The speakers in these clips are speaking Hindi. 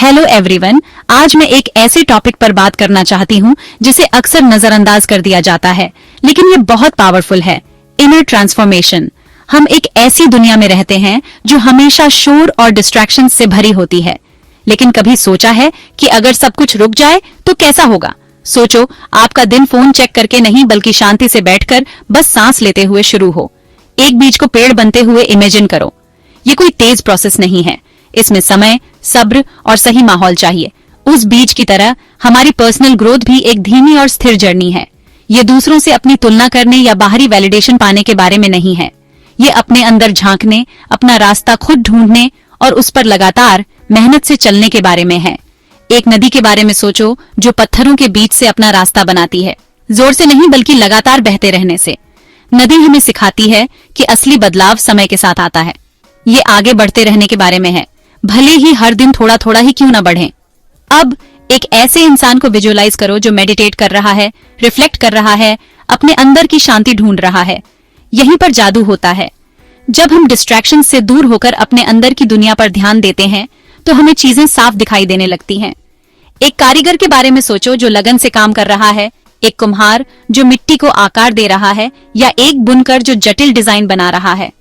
हेलो एवरीवन, आज मैं एक ऐसे टॉपिक पर बात करना चाहती हूँ जिसे अक्सर नजरअंदाज कर दिया जाता है, लेकिन ये बहुत पावरफुल है। Inner transformation. हम एक ऐसी दुनिया में रहते हैं जो हमेशा शोर और डिस्ट्रैक्शन से भरी होती है, लेकिन कभी सोचा है कि अगर सब कुछ रुक जाए तो कैसा होगा? सोचो, आपका दिन फोन चेक करके नहीं बल्कि शांति से बैठकर बस सांस लेते हुए शुरू हो। एक बीज को पेड़ बनते हुए इमेजिन करो। ये कोई तेज प्रोसेस नहीं है, इसमें समय, सब्र और सही माहौल चाहिए। उस बीज की तरह हमारी पर्सनल ग्रोथ भी एक धीमी और स्थिर जर्नी है। ये दूसरों से अपनी तुलना करने या बाहरी वैलिडेशन पाने के बारे में नहीं है। ये अपने अंदर झांकने, अपना रास्ता खुद ढूंढने और उस पर लगातार मेहनत से चलने के बारे में है। एक नदी के बारे में सोचो जो पत्थरों के बीच से अपना रास्ता बनाती है, जोर से नहीं बल्कि लगातार बहते रहने से। नदी हमें सिखाती है कि असली बदलाव समय के साथ आता है। ये आगे बढ़ते रहने के बारे में है, भले ही हर दिन थोड़ा थोड़ा ही क्यों ना बढ़े। अब एक ऐसे इंसान को विजुअलाइज करो जो मेडिटेट कर रहा है, रिफ्लेक्ट कर रहा है, अपने अंदर की शांति ढूंढ रहा है। यहीं पर जादू होता है। जब हम डिस्ट्रैक्शन से दूर होकर अपने अंदर की दुनिया पर ध्यान देते हैं तो हमें चीजें साफ दिखाई देने लगती हैं। एक कारीगर के बारे में सोचो जो लगन से काम कर रहा है, एक कुम्हार जो मिट्टी को आकार दे रहा है, या एक बुनकर जो जटिल डिजाइन बना रहा है।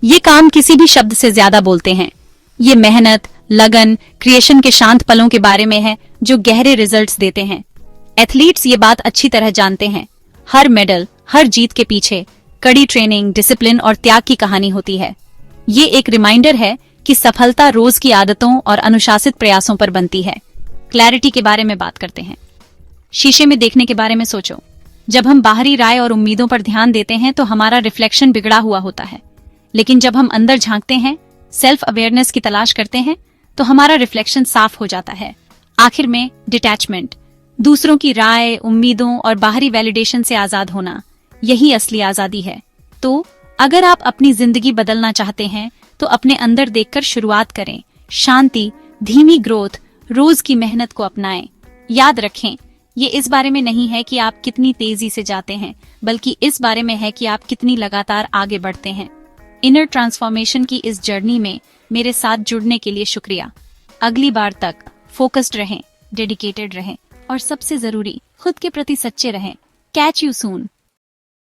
ये काम किसी भी शब्द से ज्यादा बोलते हैं। ये मेहनत, लगन, क्रिएशन के शांत पलों के बारे में है जो गहरे रिजल्ट्स देते हैं। एथलीट्स ये बात अच्छी तरह जानते हैं। हर मेडल, हर जीत के पीछे कड़ी ट्रेनिंग, डिसिप्लिन और त्याग की कहानी होती है। ये एक रिमाइंडर है कि सफलता रोज की आदतों और अनुशासित प्रयासों पर बनती है। क्लैरिटी के बारे में बात करते हैं। शीशे में देखने के बारे में सोचो। जब हम बाहरी राय और उम्मीदों पर ध्यान देते हैं तो हमारा रिफ्लेक्शन बिगड़ा हुआ होता है, लेकिन जब हम अंदर झांकते हैं, सेल्फ अवेयरनेस की तलाश करते हैं, तो हमारा रिफ्लेक्शन साफ हो जाता है। आखिर में डिटैचमेंट, दूसरों की राय, उम्मीदों और बाहरी वैलिडेशन से आजाद होना, यही असली आजादी है। तो अगर आप अपनी जिंदगी बदलना चाहते हैं तो अपने अंदर देखकर शुरुआत करें। शांति, धीमी ग्रोथ, रोज की मेहनत को अपनाएं। याद रखें, ये इस बारे में नहीं है कि आप कितनी तेजी से जाते हैं, बल्कि इस बारे में है कि आप कितनी लगातार आगे बढ़ते हैं। इनर ट्रांसफॉर्मेशन की इस जर्नी में मेरे साथ जुड़ने के लिए शुक्रिया। अगली बार तक फोकस्ड रहें, डेडिकेटेड रहें और सबसे जरूरी खुद के प्रति सच्चे रहें। Catch you soon.